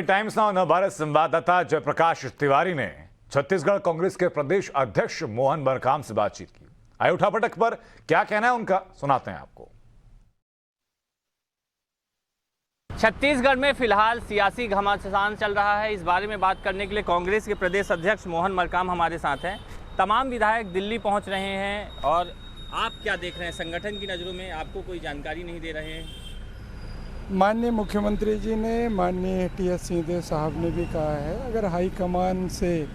Times now Navbharat संवाददाता जयप्रकाश तिवारी ने छत्तीसगढ़ कांग्रेस के प्रदेश अध्यक्ष मोहन मरकाम से बातचीत की। आए उठापटक पर क्या कहना है उनका, सुनाते हैं आपको। छत्तीसगढ़ में फिलहाल सियासी घमासान चल रहा है। इस बारे में बात करने के लिए कांग्रेस के प्रदेश अध्यक्ष मोहन मरकाम हमारे साथ हैं। तमाम विधायक दिल्ली पहुंच रहे हैं और आप क्या देख रहे हैं? संगठन की नज़रों में आपको कोई जानकारी नहीं दे रहे हैं? माननीय मुख्यमंत्री जी ने, माननीय टी.एस. सिंहदेव साहब ने भी कहा है, अगर हाईकमान से,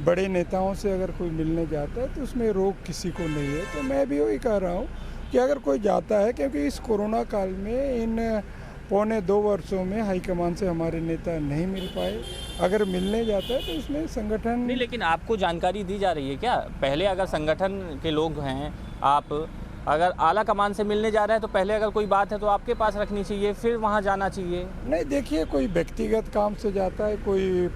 बड़े नेताओं से अगर कोई मिलने जाता है तो उसमें रोक किसी को नहीं है। तो मैं भी वही कह रहा हूँ कि अगर कोई जाता है, क्योंकि इस कोरोना काल में इन पौने 2 वर्षों में हाईकमान से हमारे नेता नहीं मिल पाए, अगर मिलने जाता है तो उसमें संगठन नहीं। लेकिन आपको जानकारी दी जा रही है क्या? पहले अगर संगठन के लोग हैं, आप अगर आला कमान से मिलने जा रहे हैं तो पहले अगर कोई बात है तो आपके पास रखनी चाहिए, फिर वहां जाना चाहिए। नहीं, देखिए, कोई व्यक्तिगत काम से जाता है, कोई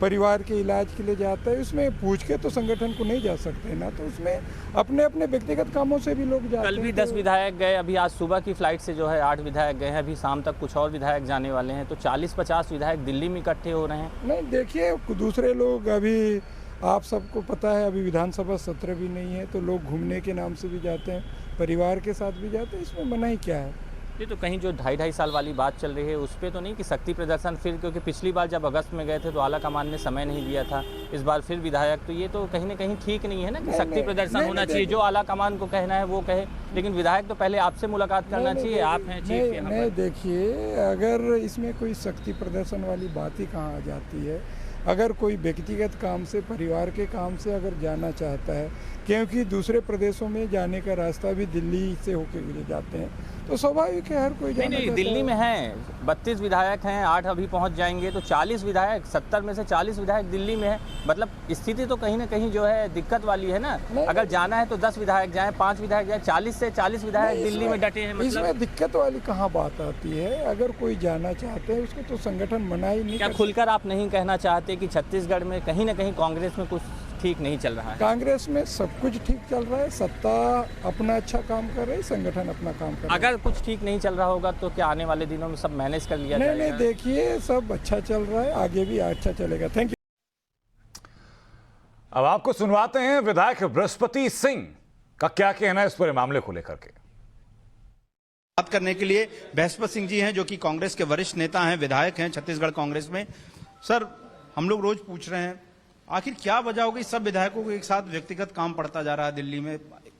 परिवार के इलाज के लिए जाता है, उसमें पूछ के तो संगठन को नहीं जा सकते ना। तो उसमें अपने अपने व्यक्तिगत कामों से भी लोग जाते हैं। कल भी 10 विधायक गए, अभी आज सुबह की फ्लाइट से जो है 8 विधायक गए हैं, अभी शाम तक कुछ और विधायक जाने वाले हैं। तो 40-50 विधायक दिल्ली में इकट्ठे हो रहे हैं। नहीं, देखिए, दूसरे लोग, अभी आप सबको पता है, अभी विधानसभा सत्र भी नहीं है, तो लोग घूमने के नाम से भी जाते हैं, परिवार के साथ भी जाते हैं, इसमें मनाही क्या है? ये तो कहीं जो 2.5 साल वाली बात चल रही है उस पर तो नहीं कि शक्ति प्रदर्शन फिर, क्योंकि पिछली बार जब अगस्त में गए थे तो आला कमान ने समय नहीं दिया था, इस बार फिर विधायक, तो ये तो कहीं ना कहीं ठीक नहीं है ना कि शक्ति प्रदर्शन होना चाहिए। जो आला कमान को कहना है वो कहे, लेकिन विधायक तो पहले आपसे मुलाकात करना चाहिए। आप हैं चीफ यहाँ पर। देखिए, अगर इसमें कोई शक्ति प्रदर्शन वाली बात ही कहाँ आ जाती है? अगर कोई व्यक्तिगत काम से, परिवार के काम से अगर जाना चाहता है, क्योंकि दूसरे प्रदेशों में जाने का रास्ता भी दिल्ली से होकर गुजर जाते हैं, तो स्वाभाविक है हर कोई जाना। नहीं, दिल्ली में हैं 32 विधायक हैं, 8 अभी पहुंच जाएंगे, तो 40 विधायक, 70 में से 40 विधायक दिल्ली में है। मतलब स्थिति तो कहीं ना कहीं जो है दिक्कत वाली है ना। अगर जाना है तो 10 विधायक जाएं, 5 विधायक जाएं, 40 से 40 विधायक दिल्ली में डटे हैं। इसमें दिक्कत वाली कहाँ बात आती है? अगर कोई जाना चाहते हैं उसको तो संगठन मना ही नहीं। क्या खुलकर आप नहीं कहना चाहते कि छत्तीसगढ़ में कहीं ना कहीं कांग्रेस में कुछ ठीक नहीं चल रहा है? कांग्रेस में सब कुछ ठीक चल रहा है, सत्ता अपना अच्छा काम कर रही है, संगठन अपना काम कर रहा है। अगर कुछ ठीक नहीं चल रहा होगा तो क्या आने वाले दिनों में सब मैनेज कर लिया जाएगा? नहीं, देखिए, सब अच्छा चल रहा है, आगे भी अच्छा चलेगा। Thank you. अब आपको सुनवाते हैं विधायक बृहस्पति सिंह का क्या कहना है इस पूरे मामले को लेकर के। बात करने के लिए बृहस्पति सिंह जी हैं, जो कि कांग्रेस के वरिष्ठ नेता हैं, विधायक हैं छत्तीसगढ़ कांग्रेस में। सर, हम लोग रोज पूछ रहे हैं, आखिर क्या वजह होगी सब विधायकों को एक साथ व्यक्तिगत काम पड़ता जा रहा है दिल्ली में?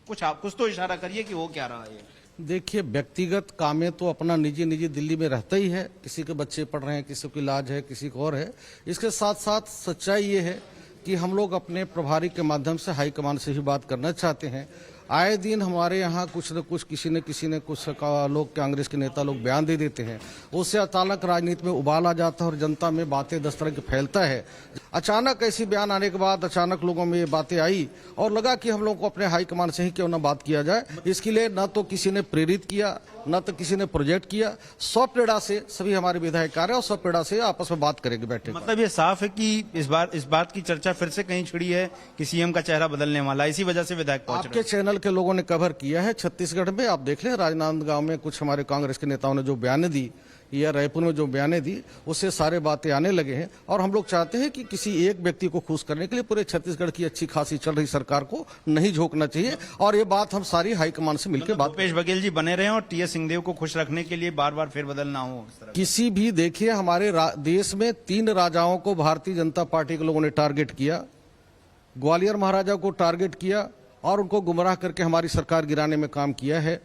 कुछ तो इशारा करिए कि वो क्या रहा है। देखिए, व्यक्तिगत कामें तो अपना निजी दिल्ली में रहता ही है। किसी के बच्चे पढ़ रहे हैं, किसी को इलाज है, किसी को और है। इसके साथ साथ सच्चाई ये है कि हम लोग अपने प्रभारी के माध्यम से हाईकमान से ही बात करना चाहते हैं। आए दिन हमारे यहाँ कुछ न कुछ किसी ने कुछ लोग, कांग्रेस के नेता लोग बयान दे देते हैं, उससे अचानक राजनीति में उबाल आ जाता है और जनता में बातें 10 तरह की फैलता है। अचानक ऐसी बयान आने के बाद अचानक लोगों में ये बातें आई और लगा कि हम लोगों को अपने हाईकमान से ही क्यों ना बात किया जाए। इसके लिए न तो किसी ने प्रेरित किया, न तो किसी ने प्रोजेक्ट किया। 100 पेड़ा से सभी हमारे विधायक आ रहे हैं और 100 पेड़ा से आपस में बात करेंगे बैठे। मतलब ये साफ है कि इस बात की चर्चा फिर से कहीं छिड़ी है कि सीएम का चेहरा बदलने वाला, इसी वजह से विधायक पहुंच रहे हैं। आपके चैनल के लोगों ने कवर किया है छत्तीसगढ़ में, आप देख लें, राजनांदगांव में कुछ हमारे कांग्रेस के नेताओं ने जो बयानें दी या रायपुर में जो बयानें दी, उससे सारे बातें आने लगे हैं। और हम लोग चाहते हैं कि किसी एक व्यक्ति को खुश करने के लिए पूरे छत्तीसगढ़ की अच्छी खासी चल रही सरकार को नहीं झोंकना चाहिए। और ये बात हम सारी हाईकमान से मिलकर बात। भूपेश बघेल जी बने रहे और टी.एस. सिंहदेव को खुश रखने के लिए बार बार फेरबदल ना हो किसी भी। देखिए, हमारे देश में 3 राजाओं को भारतीय जनता पार्टी के लोगों ने टारगेट किया। ग्वालियर महाराजा को टारगेट किया और उनको गुमराह करके हमारी सरकार गिराने में काम किया है।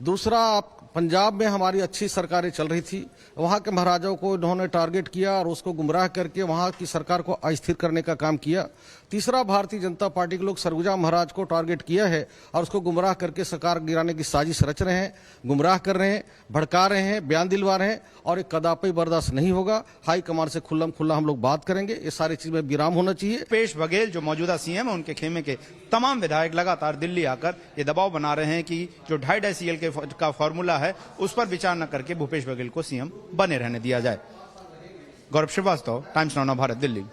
दूसरा, आप पंजाब में हमारी अच्छी सरकारें चल रही थी, वहाँ के महाराजाओं को इन्होंने टारगेट किया और उसको गुमराह करके वहाँ की सरकार को अस्थिर करने का काम किया। तीसरा, भारतीय जनता पार्टी के लोग सरगुजा महाराज को टारगेट किया है और उसको गुमराह करके सरकार गिराने की साजिश रच रहे हैं, गुमराह कर रहे हैं, भड़का रहे हैं, बयान दिलवा रहे हैं। और ये कदापि बर्दाश्त नहीं होगा। हाईकमान से खुल्लम खुल्ला हम लोग बात करेंगे। ये सारी चीज में विराम होना चाहिए। भूपेश बघेल जो मौजूदा सीएम है, उनके खेमे के तमाम विधायक लगातार दिल्ली आकर ये दबाव बना रहे हैं कि जो 2.5 CL का फॉर्मूला है उस पर विचार न करके भूपेश बघेल को सीएम बने रहने दिया जाए। गौरव श्रीवास्तव, टाइम्स नाउ नवभारत, दिल्ली।